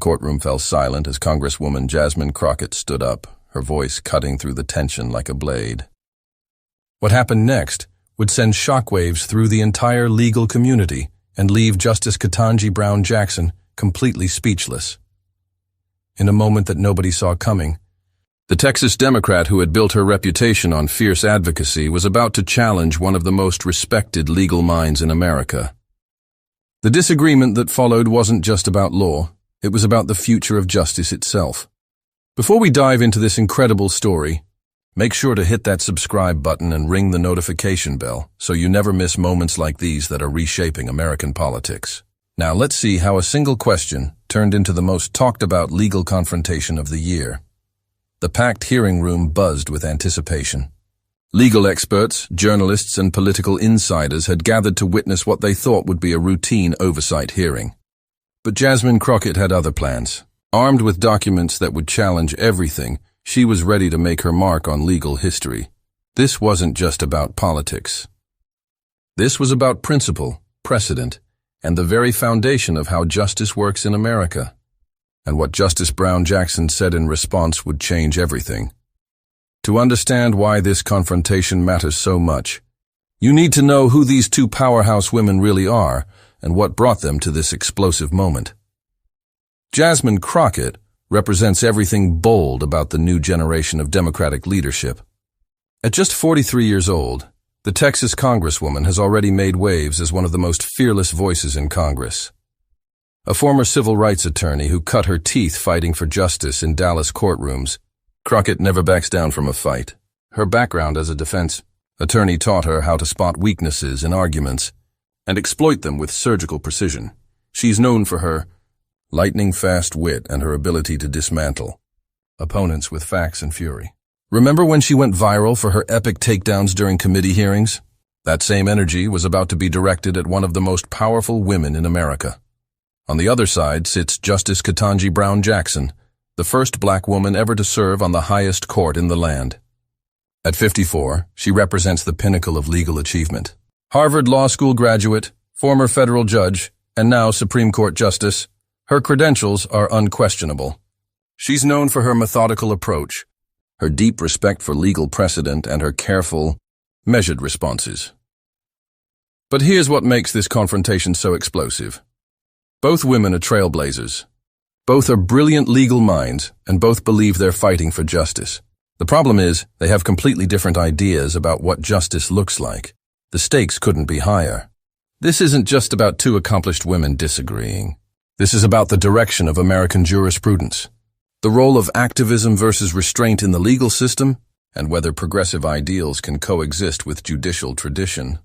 courtroom fell silent as Congresswoman Jasmine Crockett stood up, her voice cutting through the tension like a blade. What happened next would send shockwaves through the entire legal community and leave Justice Ketanji Brown Jackson completely speechless. In a moment that nobody saw coming, the Texas Democrat who had built her reputation on fierce advocacy was about to challenge one of the most respected legal minds in America. The disagreement that followed wasn't just about law, it was about the future of justice itself. Before we dive into this incredible story, make sure to hit that subscribe button and ring the notification bell so you never miss moments like these that are reshaping American politics. Now let's see how a single question turned into the most talked about legal confrontation of the year. The packed hearing room buzzed with anticipation. Legal experts, journalists, and political insiders had gathered to witness what they thought would be a routine oversight hearing. But Jasmine Crockett had other plans. Armed with documents that would challenge everything, she was ready to make her mark on legal history. This wasn't just about politics. This was about principle, precedent, and the very foundation of how justice works in America. And what Justice Brown Jackson said in response would change everything. To understand why this confrontation matters so much, you need to know who these two powerhouse women really are and what brought them to this explosive moment. Jasmine Crockett represents everything bold about the new generation of Democratic leadership. At just 43 years old, the Texas Congresswoman has already made waves as one of the most fearless voices in Congress. A former civil rights attorney who cut her teeth fighting for justice in Dallas courtrooms, Crockett never backs down from a fight. Her background as a defense attorney taught her how to spot weaknesses in arguments and exploit them with surgical precision. She's known for her lightning-fast wit and her ability to dismantle opponents with facts and fury. Remember when she went viral for her epic takedowns during committee hearings? That same energy was about to be directed at one of the most powerful women in America. On the other side sits Justice Ketanji Brown Jackson, the first black woman ever to serve on the highest court in the land. At 54, she represents the pinnacle of legal achievement. Harvard Law School graduate, former federal judge, and now Supreme Court justice, her credentials are unquestionable. She's known for her methodical approach, her deep respect for legal precedent, and her careful, measured responses. But here's what makes this confrontation so explosive. Both women are trailblazers. Both are brilliant legal minds, and both believe they're fighting for justice. The problem is, they have completely different ideas about what justice looks like. The stakes couldn't be higher. This isn't just about two accomplished women disagreeing. This is about the direction of American jurisprudence, the role of activism versus restraint in the legal system, and whether progressive ideals can coexist with judicial tradition.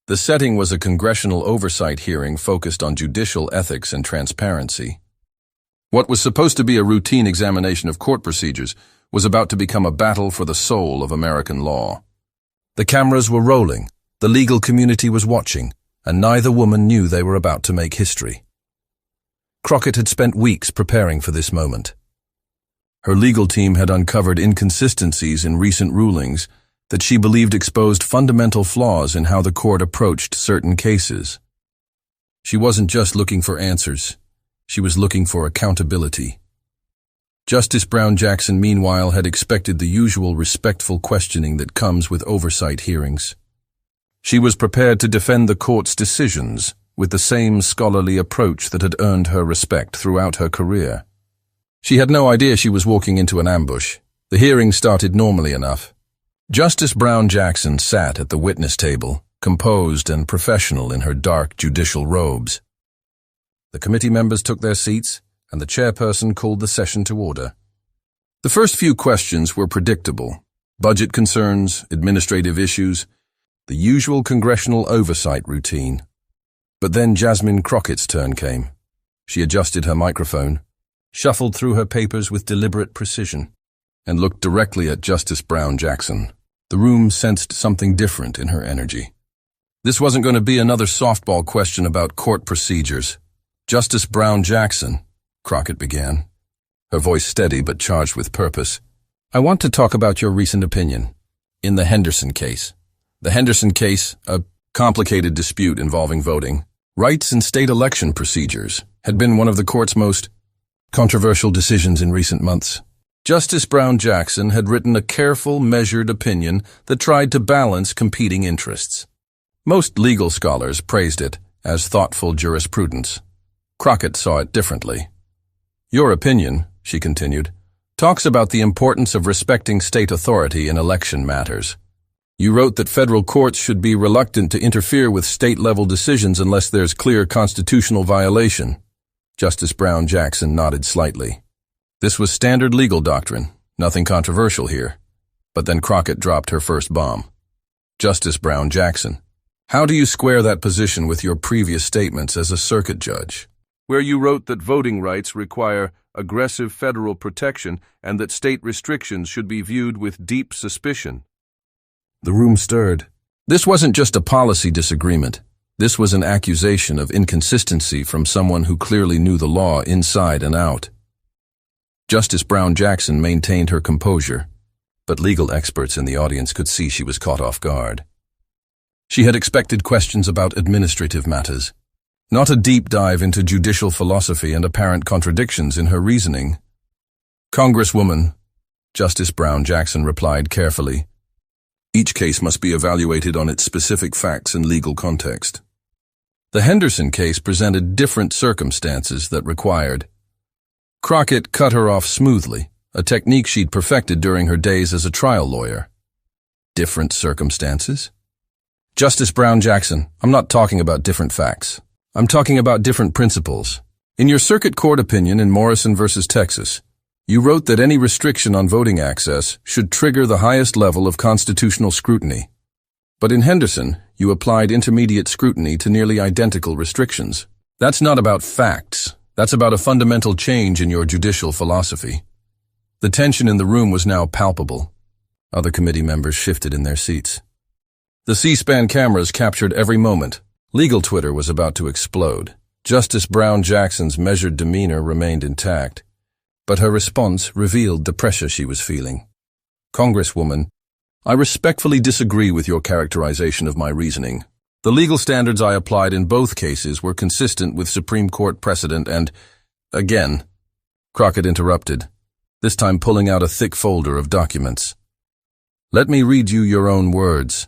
The setting was a congressional oversight hearing focused on judicial ethics and transparency. What was supposed to be a routine examination of court procedures was about to become a battle for the soul of American law. The cameras were rolling, the legal community was watching, and neither woman knew they were about to make history. Crockett had spent weeks preparing for this moment. Her legal team had uncovered inconsistencies in recent rulings that she believed exposed fundamental flaws in how the court approached certain cases. She wasn't just looking for answers. She was looking for accountability. Justice Brown Jackson, meanwhile, had expected the usual respectful questioning that comes with oversight hearings. She was prepared to defend the court's decisions with the same scholarly approach that had earned her respect throughout her career. She had no idea she was walking into an ambush. The hearing started normally enough. Justice Brown Jackson sat at the witness table, composed and professional in her dark judicial robes. The committee members took their seats, and the chairperson called the session to order. The first few questions were predictable. Budget concerns, administrative issues, the usual congressional oversight routine. But then Jasmine Crockett's turn came. She adjusted her microphone, shuffled through her papers with deliberate precision, and looked directly at Justice Brown Jackson. The room sensed something different in her energy. This wasn't going to be another softball question about court procedures. Justice Brown Jackson, Crockett began, her voice steady but charged with purpose. I want to talk about your recent opinion in the Henderson case. The Henderson case, a complicated dispute involving voting rights and state election procedures, had been one of the court's most controversial decisions in recent months. Justice Brown Jackson had written a careful, measured opinion that tried to balance competing interests. Most legal scholars praised it as thoughtful jurisprudence. Crockett saw it differently. Your opinion, she continued, talks about the importance of respecting state authority in election matters. You wrote that federal courts should be reluctant to interfere with state-level decisions unless there's clear constitutional violation. Justice Brown Jackson nodded slightly. This was standard legal doctrine, nothing controversial here. But then Crockett dropped her first bomb. Justice Brown Jackson, how do you square that position with your previous statements as a circuit judge, where you wrote that voting rights require aggressive federal protection and that state restrictions should be viewed with deep suspicion? The room stirred. This wasn't just a policy disagreement. This was an accusation of inconsistency from someone who clearly knew the law inside and out. Justice Brown Jackson maintained her composure, but legal experts in the audience could see she was caught off guard. She had expected questions about administrative matters, not a deep dive into judicial philosophy and apparent contradictions in her reasoning. Congresswoman, Justice Brown Jackson replied carefully, each case must be evaluated on its specific facts and legal context. The Henderson case presented different circumstances that required. Crockett cut her off smoothly, a technique she'd perfected during her days as a trial lawyer. Different circumstances? Justice Brown Jackson, I'm not talking about different facts. I'm talking about different principles. In your circuit court opinion in Morrison v. Texas, you wrote that any restriction on voting access should trigger the highest level of constitutional scrutiny. But in Henderson, you applied intermediate scrutiny to nearly identical restrictions. That's not about facts. That's about a fundamental change in your judicial philosophy. The tension in the room was now palpable. Other committee members shifted in their seats. The C-SPAN cameras captured every moment. Legal Twitter was about to explode. Justice Brown Jackson's measured demeanor remained intact, but her response revealed the pressure she was feeling. Congresswoman, I respectfully disagree with your characterization of my reasoning. The legal standards I applied in both cases were consistent with Supreme Court precedent and, again, Crockett interrupted, this time pulling out a thick folder of documents. Let me read you your own words.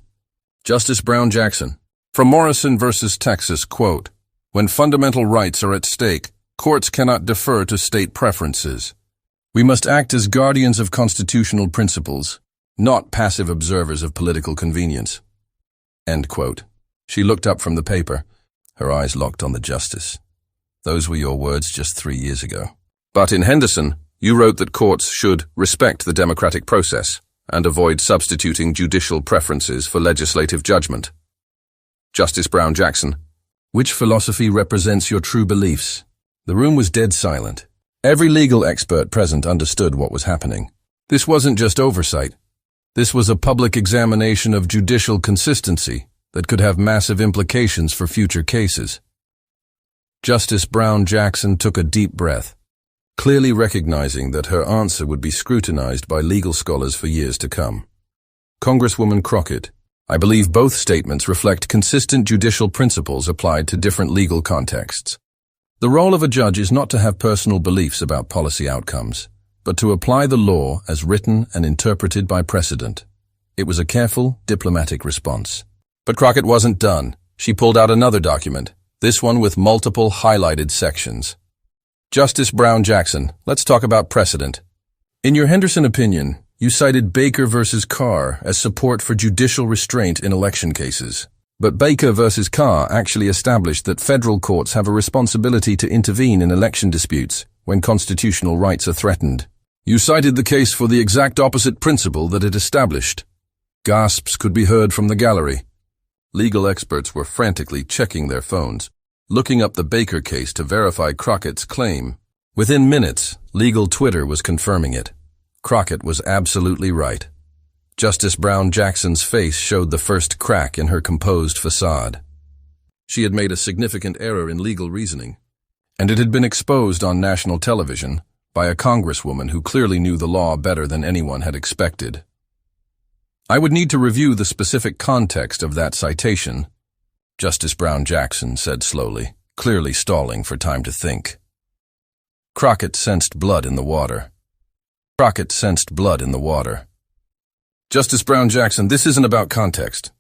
Justice Brown Jackson, from Morrison v. Texas, quote, when fundamental rights are at stake, courts cannot defer to state preferences. We must act as guardians of constitutional principles, not passive observers of political convenience. End quote. She looked up from the paper, her eyes locked on the justice. Those were your words just 3 years ago. But in Henderson, you wrote that courts should respect the democratic process and avoid substituting judicial preferences for legislative judgment. Justice Brown Jackson, which philosophy represents your true beliefs? The room was dead silent. Every legal expert present understood what was happening. This wasn't just oversight. This was a public examination of judicial consistency that could have massive implications for future cases. Justice Brown Jackson took a deep breath, clearly recognizing that her answer would be scrutinized by legal scholars for years to come. Congresswoman Crockett, I believe both statements reflect consistent judicial principles applied to different legal contexts. The role of a judge is not to have personal beliefs about policy outcomes, but to apply the law as written and interpreted by precedent. It was a careful, diplomatic response. But Crockett wasn't done. She pulled out another document, this one with multiple highlighted sections. Justice Brown Jackson, let's talk about precedent. In your Henderson opinion, you cited Baker v. Carr as support for judicial restraint in election cases. But Baker v. Carr actually established that federal courts have a responsibility to intervene in election disputes when constitutional rights are threatened. You cited the case for the exact opposite principle that it established. Gasps could be heard from the gallery. Legal experts were frantically checking their phones, looking up the Baker case to verify Crockett's claim. Within minutes, legal Twitter was confirming it. Crockett was absolutely right. Justice Brown Jackson's face showed the first crack in her composed facade. She had made a significant error in legal reasoning, and it had been exposed on national television by a congresswoman who clearly knew the law better than anyone had expected. I would need to review the specific context of that citation, Justice Brown Jackson said slowly, clearly stalling for time to think. Crockett sensed blood in the water. Crockett sensed blood in the water. Justice Brown Jackson, this isn't about context.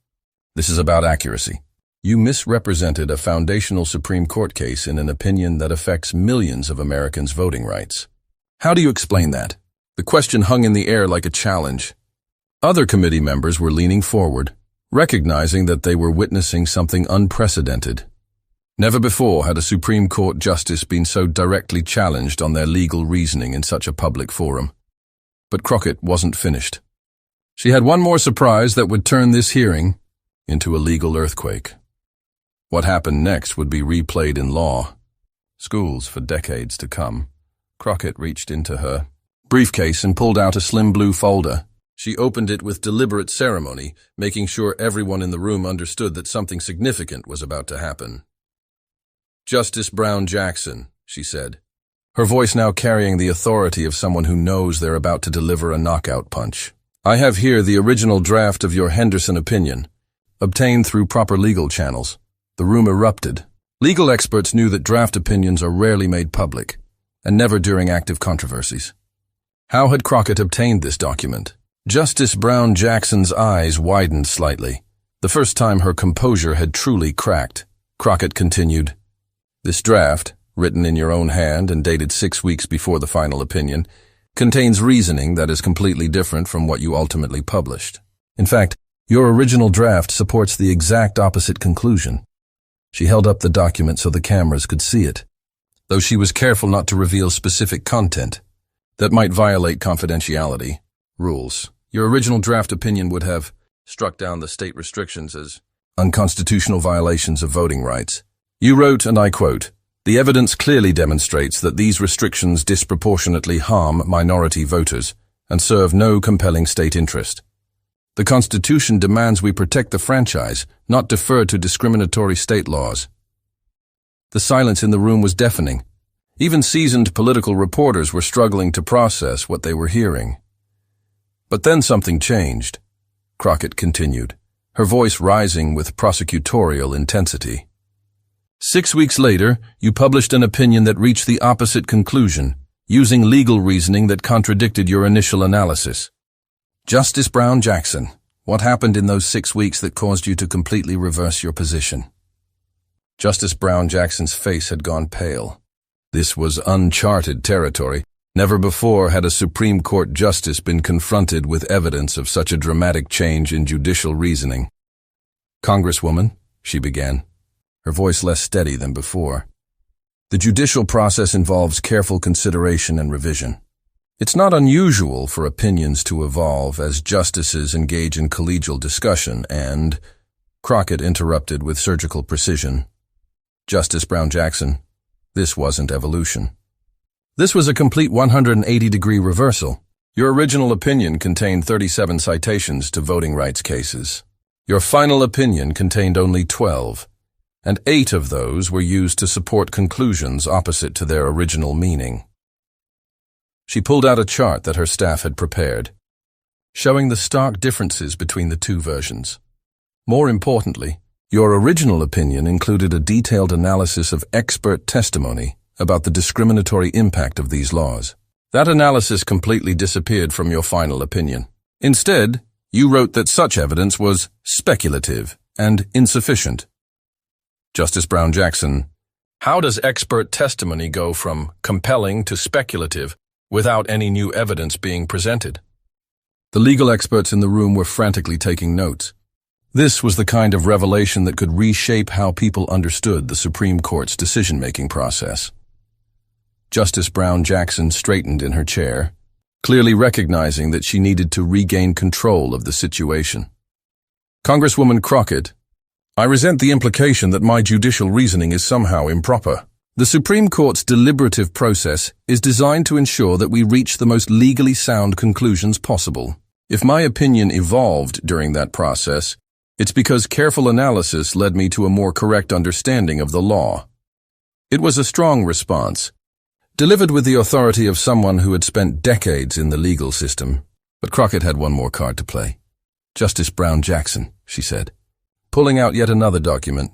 This is about accuracy. You misrepresented a foundational Supreme Court case in an opinion that affects millions of Americans' voting rights. How do you explain that? The question hung in the air like a challenge. Other committee members were leaning forward, recognizing that they were witnessing something unprecedented. Never before had a Supreme Court justice been so directly challenged on their legal reasoning in such a public forum. But Crockett wasn't finished. She had one more surprise that would turn this hearing into a legal earthquake. What happened next would be replayed in law, schools for decades to come. Crockett reached into her briefcase and pulled out a slim blue folder. She opened it with deliberate ceremony, making sure everyone in the room understood that something significant was about to happen. Justice Brown Jackson, she said, her voice now carrying the authority of someone who knows they're about to deliver a knockout punch. I have here the original draft of your Henderson opinion, obtained through proper legal channels. The room erupted. Legal experts knew that draft opinions are rarely made public, and never during active controversies. How had Crockett obtained this document? Justice Brown Jackson's eyes widened slightly, the first time her composure had truly cracked. Crockett continued, "This draft, written in your own hand and dated 6 weeks before the final opinion, contains reasoning that is completely different from what you ultimately published. In fact, your original draft supports the exact opposite conclusion." She held up the document so the cameras could see it, though she was careful not to reveal specific content that might violate confidentiality rules. Your original draft opinion would have struck down the state restrictions as unconstitutional violations of voting rights. You wrote, and I quote, "The evidence clearly demonstrates that these restrictions disproportionately harm minority voters and serve no compelling state interest. The Constitution demands we protect the franchise, not defer to discriminatory state laws." The silence in the room was deafening. Even seasoned political reporters were struggling to process what they were hearing. But then something changed. Crockett continued, her voice rising with prosecutorial intensity. 6 weeks later, you published an opinion that reached the opposite conclusion, using legal reasoning that contradicted your initial analysis. Justice Brown Jackson, what happened in those 6 weeks that caused you to completely reverse your position? Justice Brown Jackson's face had gone pale. This was uncharted territory. Never before had a Supreme Court justice been confronted with evidence of such a dramatic change in judicial reasoning. "Congresswoman," she began, her voice less steady than before, "the judicial process involves careful consideration and revision. It's not unusual for opinions to evolve as justices engage in collegial discussion and—" Crockett interrupted with surgical precision. "Justice Brown Jackson, this wasn't evolution. This was a complete 180-degree reversal. Your original opinion contained 37 citations to voting rights cases. Your final opinion contained only 12, and 8 of those were used to support conclusions opposite to their original meaning." She pulled out a chart that her staff had prepared, showing the stark differences between the two versions. More importantly, your original opinion included a detailed analysis of expert testimony about the discriminatory impact of these laws. That analysis completely disappeared from your final opinion. Instead, you wrote that such evidence was speculative and insufficient. Justice Brown Jackson, how does expert testimony go from compelling to speculative without any new evidence being presented? The legal experts in the room were frantically taking notes. This was the kind of revelation that could reshape how people understood the Supreme Court's decision-making process. Justice Brown Jackson straightened in her chair, clearly recognizing that she needed to regain control of the situation. "Congresswoman Crockett, I resent the implication that my judicial reasoning is somehow improper. The Supreme Court's deliberative process is designed to ensure that we reach the most legally sound conclusions possible. If my opinion evolved during that process, it's because careful analysis led me to a more correct understanding of the law." It was a strong response, delivered with the authority of someone who had spent decades in the legal system. But Crockett had one more card to play. "Justice Brown Jackson," she said, pulling out yet another document.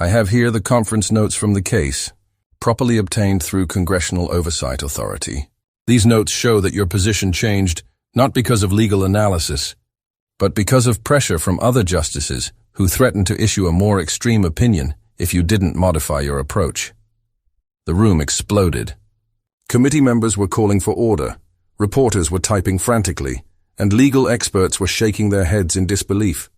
"I have here the conference notes from the case. properly obtained through Congressional Oversight Authority. These notes show that your position changed not because of legal analysis, but because of pressure from other justices who threatened to issue a more extreme opinion if you didn't modify your approach. The room exploded. Committee members were calling for order, reporters were typing frantically, and legal experts were shaking their heads in disbelief.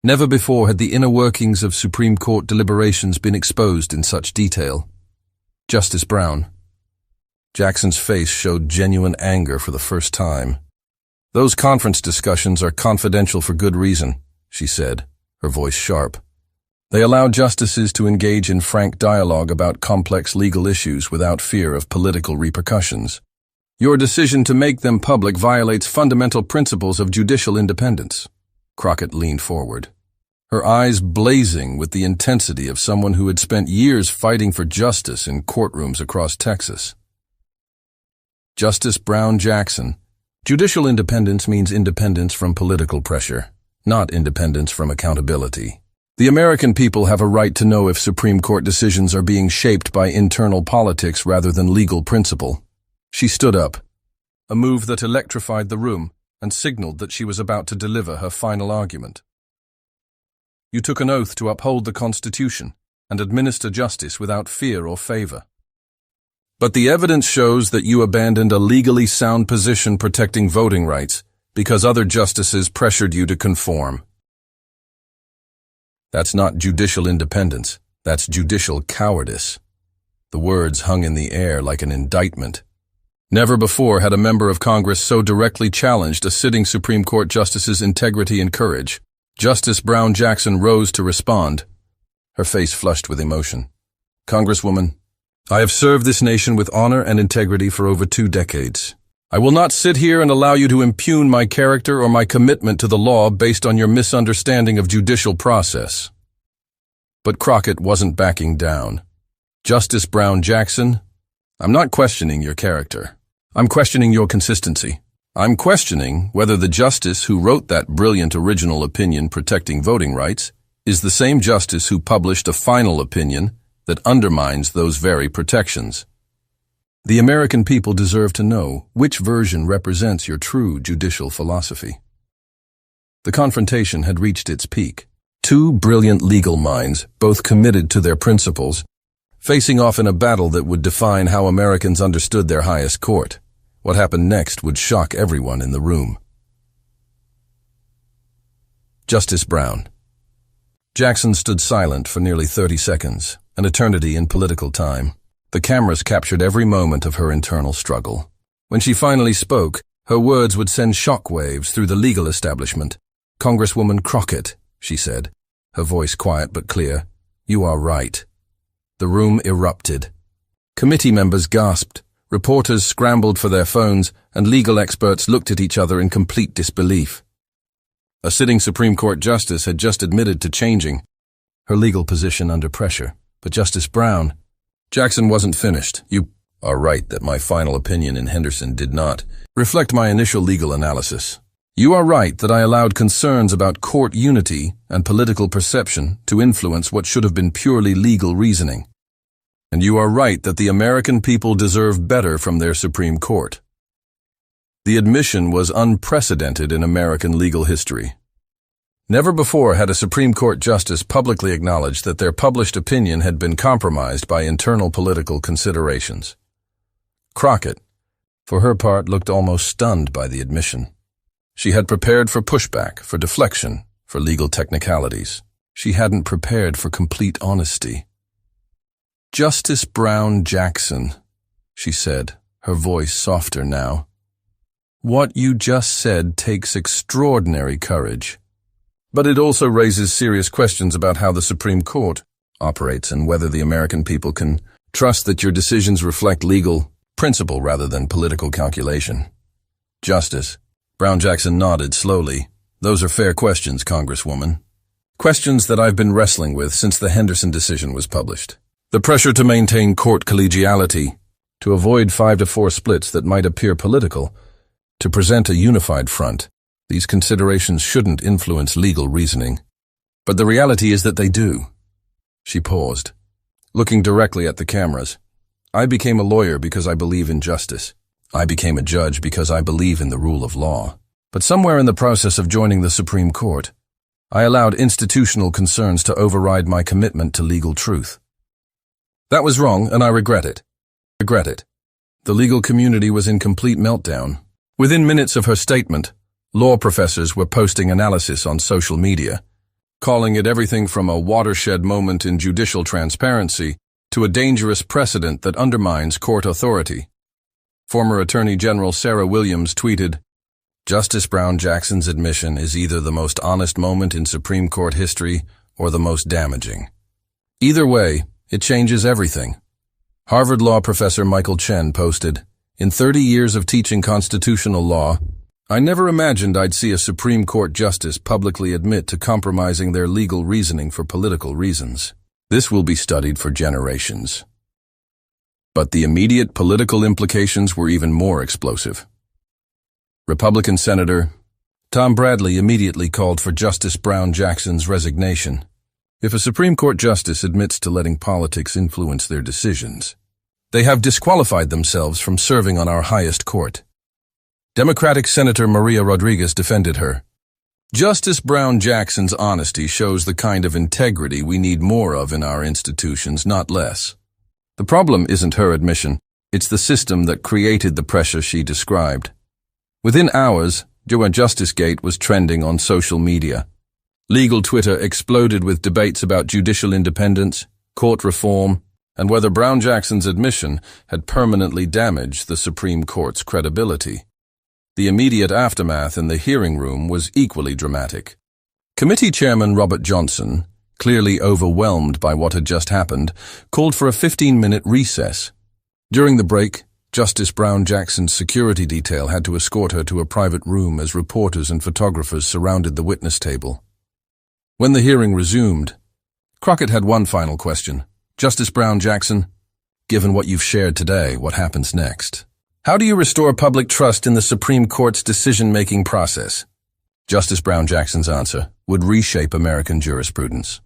Never before had the inner workings of Supreme Court deliberations been exposed in such detail. Justice Brown. Jackson's face showed genuine anger for the first time. "Those conference discussions are confidential for good reason," she said, her voice sharp. "They allow justices to engage in frank dialogue about complex legal issues without fear of political repercussions. Your decision to make them public violates fundamental principles of judicial independence." Crockett leaned forward, her eyes blazing with the intensity of someone who had spent years fighting for justice in courtrooms across Texas. Justice Brown Jackson, judicial independence means independence from political pressure, not independence from accountability. The American people have a right to know if Supreme Court decisions are being shaped by internal politics rather than legal principle. She stood up, a move that electrified the room and signaled that she was about to deliver her final argument. "You took an oath to uphold the Constitution and administer justice without fear or favor. But the evidence shows that you abandoned a legally sound position protecting voting rights because other justices pressured you to conform. That's not judicial independence, that's judicial cowardice." The words hung in the air like an indictment. Never before had a member of Congress so directly challenged a sitting Supreme Court justice's integrity and courage. Justice Brown Jackson rose to respond, her face flushed with emotion. "Congresswoman, I have served this nation with honor and integrity for over 2 decades. I will not sit here and allow you to impugn my character or my commitment to the law based on your misunderstanding of judicial process." But Crockett wasn't backing down. "Justice Brown Jackson, I'm not questioning your character. I'm questioning your consistency. I'm questioning whether the justice who wrote that brilliant original opinion protecting voting rights is the same justice who published a final opinion that undermines those very protections. The American people deserve to know which version represents your true judicial philosophy." The confrontation had reached its peak. 2 brilliant legal minds, both committed to their principles, facing off in a battle that would define how Americans understood their highest court. What happened next would shock everyone in the room. Justice Brown. Jackson stood silent for nearly 30 seconds, an eternity in political time. The cameras captured every moment of her internal struggle. When she finally spoke, her words would send shockwaves through the legal establishment. "Congresswoman Crockett," she said, her voice quiet but clear, "you are right." The room erupted. Committee members gasped, reporters scrambled for their phones, and legal experts looked at each other in complete disbelief. A sitting Supreme Court justice had just admitted to changing her legal position under pressure. But Justice Brown, Jackson wasn't finished. "You are right that my final opinion in Henderson did not reflect my initial legal analysis. You are right that I allowed concerns about court unity and political perception to influence what should have been purely legal reasoning. And you are right that the American people deserve better from their Supreme Court." The admission was unprecedented in American legal history. Never before had a Supreme Court justice publicly acknowledged that their published opinion had been compromised by internal political considerations. Crockett, for her part, looked almost stunned by the admission. She had prepared for pushback, for deflection, for legal technicalities. She hadn't prepared for complete honesty. "Justice Brown Jackson," she said, her voice softer now. "What you just said takes extraordinary courage. But it also raises serious questions about how the Supreme Court operates and whether the American people can trust that your decisions reflect legal principle rather than political calculation." Justice Brown Jackson nodded slowly. "Those are fair questions, Congresswoman. Questions that I've been wrestling with since the Henderson decision was published. The pressure to maintain court collegiality, to avoid 5-4 splits that might appear political, to present a unified front. These considerations shouldn't influence legal reasoning. But the reality is that they do." She paused. looking directly at the cameras. I became a lawyer because I believe in justice. I became a judge because I believe in the rule of law. But somewhere in the process of joining the Supreme Court, I allowed institutional concerns to override my commitment to legal truth. That was wrong, and I regret it. The legal community was in complete meltdown. Within minutes of her statement, law professors were posting analysis on social media, calling it everything from a watershed moment in judicial transparency to a dangerous precedent that undermines court authority. Former Attorney General Sarah Williams tweeted, "Justice Brown Jackson's admission is either the most honest moment in Supreme Court history or the most damaging. Either way, it changes everything." Harvard law professor Michael Chen posted, "In 30 years of teaching constitutional law, I never imagined I'd see a Supreme Court justice publicly admit to compromising their legal reasoning for political reasons. This will be studied for generations." But the immediate political implications were even more explosive. Republican Senator Tom Bradley immediately called for Justice Brown Jackson's resignation. If a Supreme Court justice admits to letting politics influence their decisions, they have disqualified themselves from serving on our highest court. Democratic Senator Maria Rodriguez defended her. "Justice Brown Jackson's honesty shows the kind of integrity we need more of in our institutions, not less. The problem isn't her admission, it's the system that created the pressure she described." Within hours, JusticeGate was trending on social media. Legal Twitter exploded with debates about judicial independence, court reform, and whether Brown Jackson's admission had permanently damaged the Supreme Court's credibility. The immediate aftermath in the hearing room was equally dramatic. Committee Chairman Robert Johnson, clearly overwhelmed by what had just happened, called for a 15-minute recess. During the break, Justice Brown Jackson's security detail had to escort her to a private room as reporters and photographers surrounded the witness table. When the hearing resumed, Crockett had one final question. "Justice Brown Jackson, given what you've shared today, what happens next? How do you restore public trust in the Supreme Court's decision-making process?" Justice Brown Jackson's answer would reshape American jurisprudence.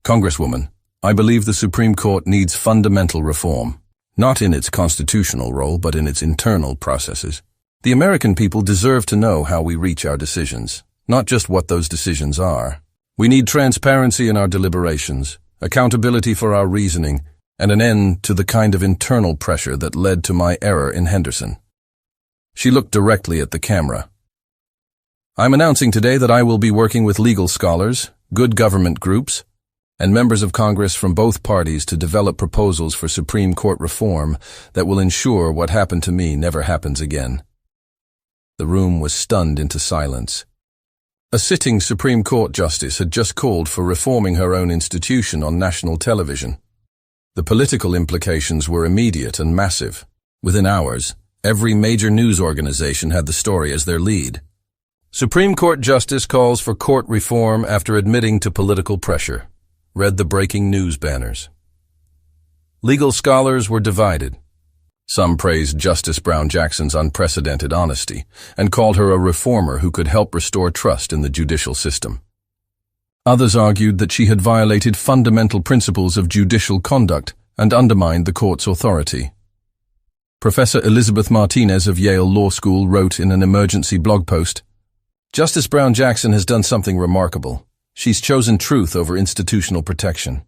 "Congresswoman, I believe the Supreme Court needs fundamental reform, not in its constitutional role, but in its internal processes. The American people deserve to know how we reach our decisions, not just what those decisions are. We need transparency in our deliberations, accountability for our reasoning, and an end to the kind of internal pressure that led to my error in Henderson." She looked directly at the camera. "I'm announcing today that I will be working with legal scholars, good government groups, and members of Congress from both parties to develop proposals for Supreme Court reform that will ensure what happened to me never happens again." The room was stunned into silence. A sitting Supreme Court justice had just called for reforming her own institution on national television. The political implications were immediate and massive. Within hours, every major news organization had the story as their lead. "Supreme Court justice calls for court reform after admitting to political pressure," read the breaking news banners. Legal scholars were divided. Some praised Justice Brown Jackson's unprecedented honesty and called her a reformer who could help restore trust in the judicial system. Others argued that she had violated fundamental principles of judicial conduct and undermined the court's authority. Professor Elizabeth Martinez of Yale Law School wrote in an emergency blog post, "Justice Brown Jackson has done something remarkable. She's chosen truth over institutional protection.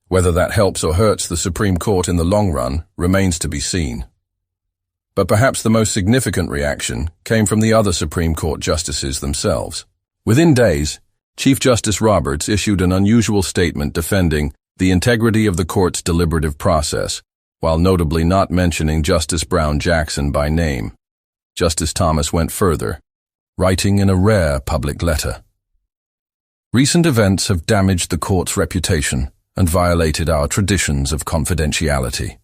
Whether that helps or hurts the Supreme Court in the long run remains to be seen." But perhaps the most significant reaction came from the other Supreme Court justices themselves. Within days, Chief Justice Roberts issued an unusual statement defending the integrity of the court's deliberative process, while notably not mentioning Justice Brown Jackson by name. Justice Thomas went further, writing in a rare public letter, "Recent events have damaged the court's reputation and violated our traditions of confidentiality.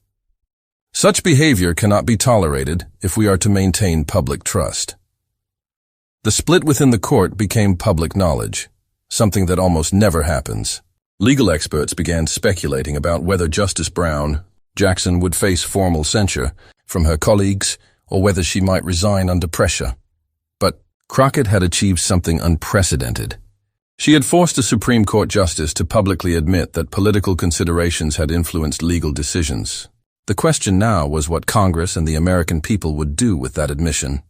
Such behavior cannot be tolerated if we are to maintain public trust." The split within the court became public knowledge, something that almost never happens. Legal experts began speculating about whether Justice Brown Jackson would face formal censure from her colleagues or whether she might resign under pressure. But Crockett had achieved something unprecedented. She had forced a Supreme Court justice to publicly admit that political considerations had influenced legal decisions. The question now was what Congress and the American people would do with that admission.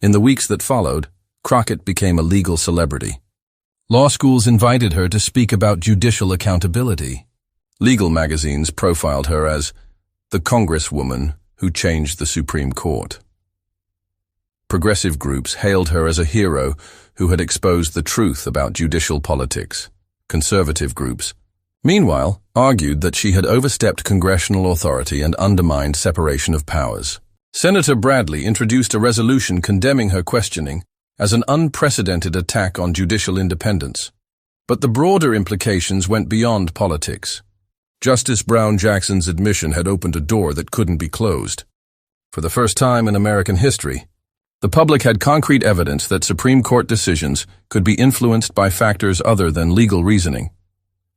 In the weeks that followed, Crockett became a legal celebrity. Law schools invited her to speak about judicial accountability. Legal magazines profiled her as the Congresswoman who changed the Supreme Court. Progressive groups hailed her as a hero who had exposed the truth about judicial politics. Conservative groups, meanwhile, argued that she had overstepped congressional authority and undermined separation of powers. Senator Bradley introduced a resolution condemning her questioning as an unprecedented attack on judicial independence. But the broader implications went beyond politics. Justice Brown Jackson's admission had opened a door that couldn't be closed. For the first time in American history, the public had concrete evidence that Supreme Court decisions could be influenced by factors other than legal reasoning.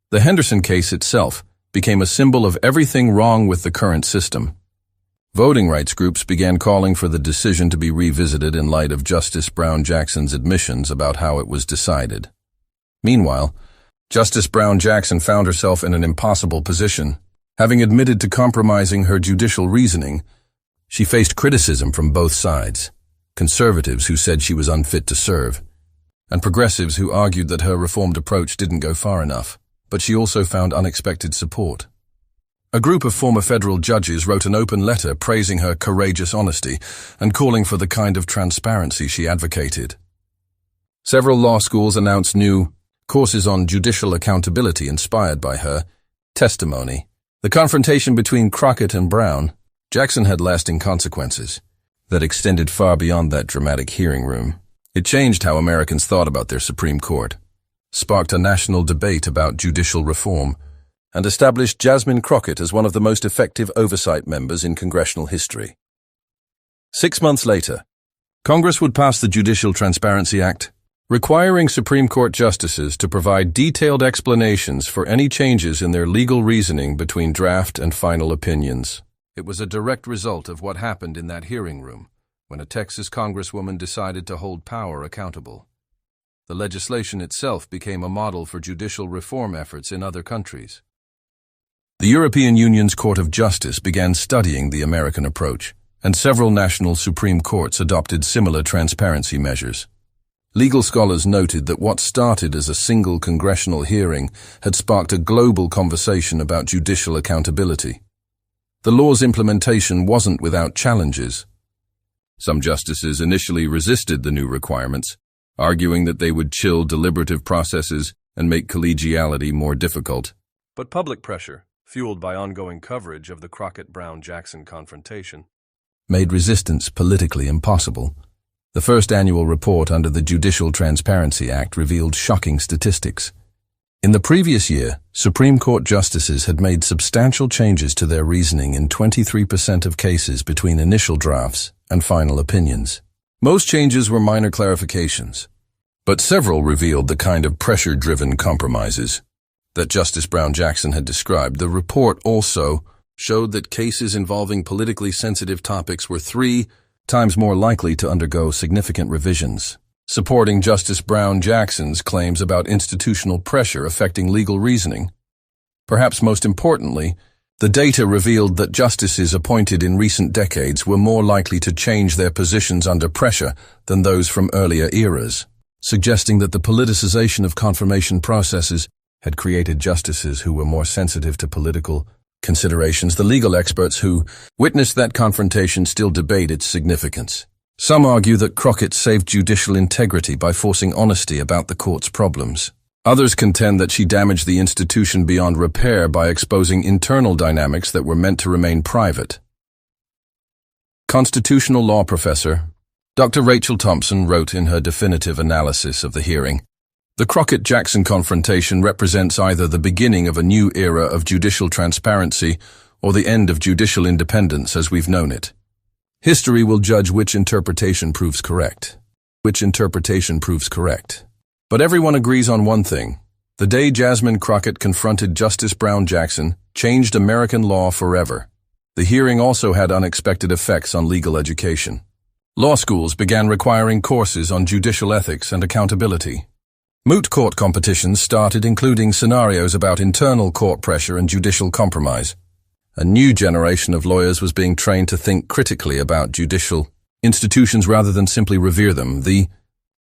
The Henderson case itself became a symbol of everything wrong with the current system. Voting rights groups began calling for the decision to be revisited in light of Justice Brown Jackson's admissions about how it was decided. Meanwhile, Justice Brown Jackson found herself in an impossible position. Having admitted to compromising her judicial reasoning, she faced criticism from both sides. Conservatives who said she was unfit to serve, and progressives who argued that her reformed approach didn't go far enough. But she also found unexpected support. A group of former federal judges wrote an open letter praising her courageous honesty and calling for the kind of transparency she advocated. Several law schools announced new courses on judicial accountability inspired by her testimony. The confrontation between Crockett and Brown Jackson had lasting consequences that extended far beyond that dramatic hearing room. It changed how Americans thought about their Supreme Court, sparked a national debate about judicial reform, and established Jasmine Crockett as one of the most effective oversight members in congressional history. 6 months later, Congress would pass the Judicial Transparency Act, requiring Supreme Court justices to provide detailed explanations for any changes in their legal reasoning between draft and final opinions. It was a direct result of what happened in that hearing room when a Texas Congresswoman decided to hold power accountable. The legislation itself became a model for judicial reform efforts in other countries. The European Union's Court of Justice began studying the American approach, and several national Supreme Courts adopted similar transparency measures. Legal scholars noted that what started as a single congressional hearing had sparked a global conversation about judicial accountability. The law's implementation wasn't without challenges. Some justices initially resisted the new requirements, arguing that they would chill deliberative processes and make collegiality more difficult. But public pressure, fueled by ongoing coverage of the Crockett-Brown-Jackson confrontation, made resistance politically impossible. The first annual report under the Judicial Transparency Act revealed shocking statistics. In the previous year, Supreme Court justices had made substantial changes to their reasoning in 23% of cases between initial drafts and final opinions. Most changes were minor clarifications, but several revealed the kind of pressure-driven compromises that Justice Brown Jackson had described. The report also showed that cases involving politically sensitive topics were 3 times more likely to undergo significant revisions, supporting Justice Brown Jackson's claims about institutional pressure affecting legal reasoning. Perhaps most importantly, the data revealed that justices appointed in recent decades were more likely to change their positions under pressure than those from earlier eras, suggesting that the politicization of confirmation processes had created justices who were more sensitive to political considerations. The legal experts who witnessed that confrontation still debate its significance. Some argue that Crockett saved judicial integrity by forcing honesty about the court's problems. Others contend that she damaged the institution beyond repair by exposing internal dynamics that were meant to remain private. Constitutional law professor Dr. Rachel Thompson wrote in her definitive analysis of the hearing, "The Crockett-Jackson confrontation represents either the beginning of a new era of judicial transparency or the end of judicial independence as we've known it. History will judge which interpretation proves correct. But everyone agrees on one thing. The day Jasmine Crockett confronted Justice Brown Jackson changed American law forever. The hearing also had unexpected effects on legal education. Law schools began requiring courses on judicial ethics and accountability. Moot court competitions started, including scenarios about internal court pressure and judicial compromise. A new generation of lawyers was being trained to think critically about judicial institutions rather than simply revere them. The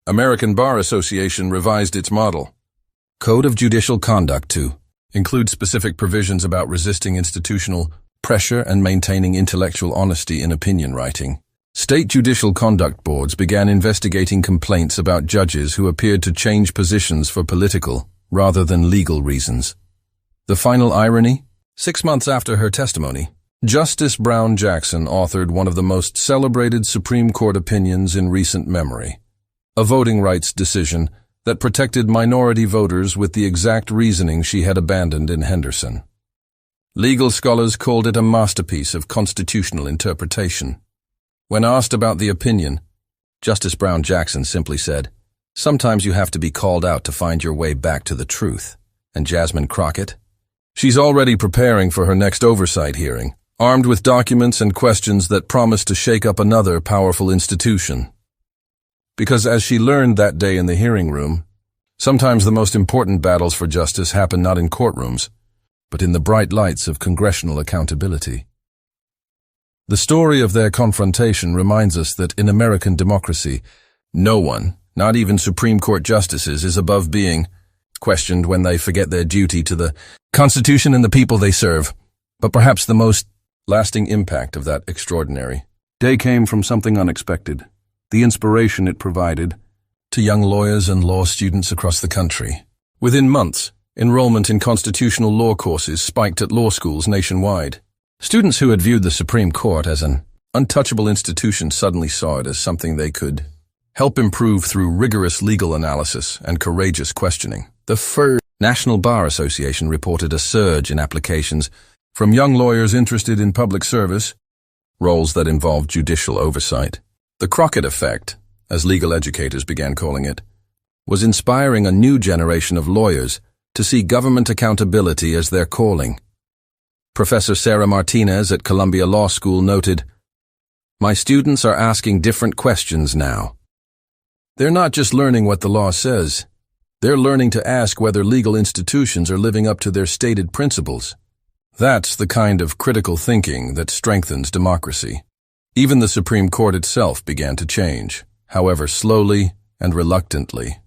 American Bar Association revised its model Code of Judicial Conduct to include specific provisions about resisting institutional pressure and maintaining intellectual honesty in opinion writing. State judicial conduct boards began investigating complaints about judges who appeared to change positions for political rather than legal reasons. The final irony? 6 months after her testimony, Justice Brown Jackson authored one of the most celebrated Supreme Court opinions in recent memory, a voting rights decision that protected minority voters with the exact reasoning she had abandoned in Henderson. Legal scholars called it a masterpiece of constitutional interpretation. When asked about the opinion, Justice Brown Jackson simply said, "Sometimes you have to be called out to find your way back to the truth." And Jasmine Crockett? She's already preparing for her next oversight hearing, armed with documents and questions that promise to shake up another powerful institution. Because as she learned that day in the hearing room, sometimes the most important battles for justice happen not in courtrooms, but in the bright lights of congressional accountability. The story of their confrontation reminds us that in American democracy, no one, not even Supreme Court justices, is above being questioned when they forget their duty to the Constitution and the people they serve. But perhaps the most lasting impact of that extraordinary day came from something unexpected, the inspiration it provided to young lawyers and law students across the country. Within months, enrollment in constitutional law courses spiked at law schools nationwide. Students who had viewed the Supreme Court as an untouchable institution suddenly saw it as something they could help improve through rigorous legal analysis and courageous questioning. The first National Bar Association reported a surge in applications from young lawyers interested in public service, roles that involved judicial oversight. The Crockett effect, as legal educators began calling it, was inspiring a new generation of lawyers to see government accountability as their calling. Professor Sarah Martinez at Columbia Law School noted, "My students are asking different questions now. They're not just learning what the law says. They're learning to ask whether legal institutions are living up to their stated principles." That's the kind of critical thinking that strengthens democracy. Even the Supreme Court itself began to change, however slowly and reluctantly.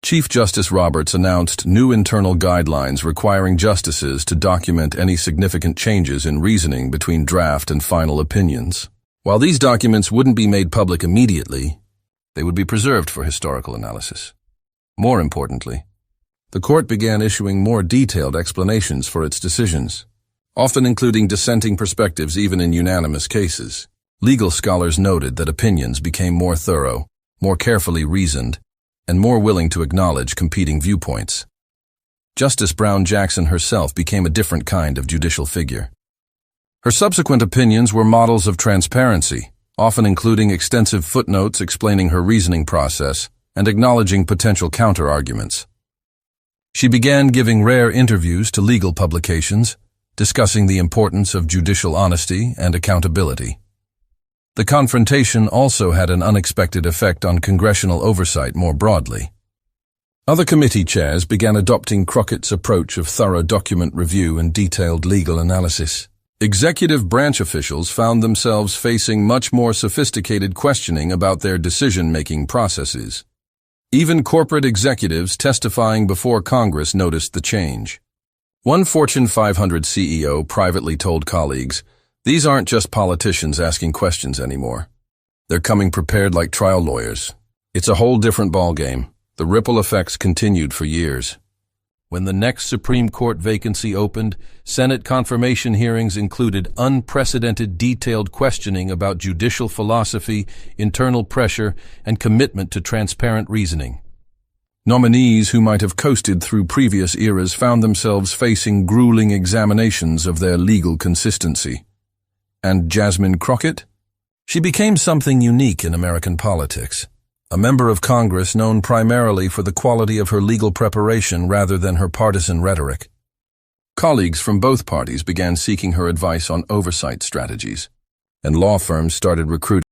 Chief Justice Roberts announced new internal guidelines requiring justices to document any significant changes in reasoning between draft and final opinions. While these documents wouldn't be made public immediately, they would be preserved for historical analysis. More importantly, the court began issuing more detailed explanations for its decisions, often including dissenting perspectives even in unanimous cases. Legal scholars noted that opinions became more thorough, more carefully reasoned, and more willing to acknowledge competing viewpoints. Justice Brown Jackson herself became a different kind of judicial figure. Her subsequent opinions were models of transparency, often including extensive footnotes explaining her reasoning process and acknowledging potential counter-arguments. She began giving rare interviews to legal publications, discussing the importance of judicial honesty and accountability. The confrontation also had an unexpected effect on congressional oversight more broadly. Other committee chairs began adopting Crockett's approach of thorough document review and detailed legal analysis. Executive branch officials found themselves facing much more sophisticated questioning about their decision-making processes. Even corporate executives testifying before Congress noticed the change. One Fortune 500 CEO privately told colleagues, "These aren't just politicians asking questions anymore. They're coming prepared like trial lawyers. It's a whole different ballgame." The ripple effects continued for years. When the next Supreme Court vacancy opened, Senate confirmation hearings included unprecedented detailed questioning about judicial philosophy, internal pressure, and commitment to transparent reasoning. Nominees who might have coasted through previous eras found themselves facing grueling examinations of their legal consistency. And Jasmine Crockett? She became something unique in American politics. A member of Congress known primarily for the quality of her legal preparation rather than her partisan rhetoric. Colleagues from both parties began seeking her advice on oversight strategies, and law firms started recruiting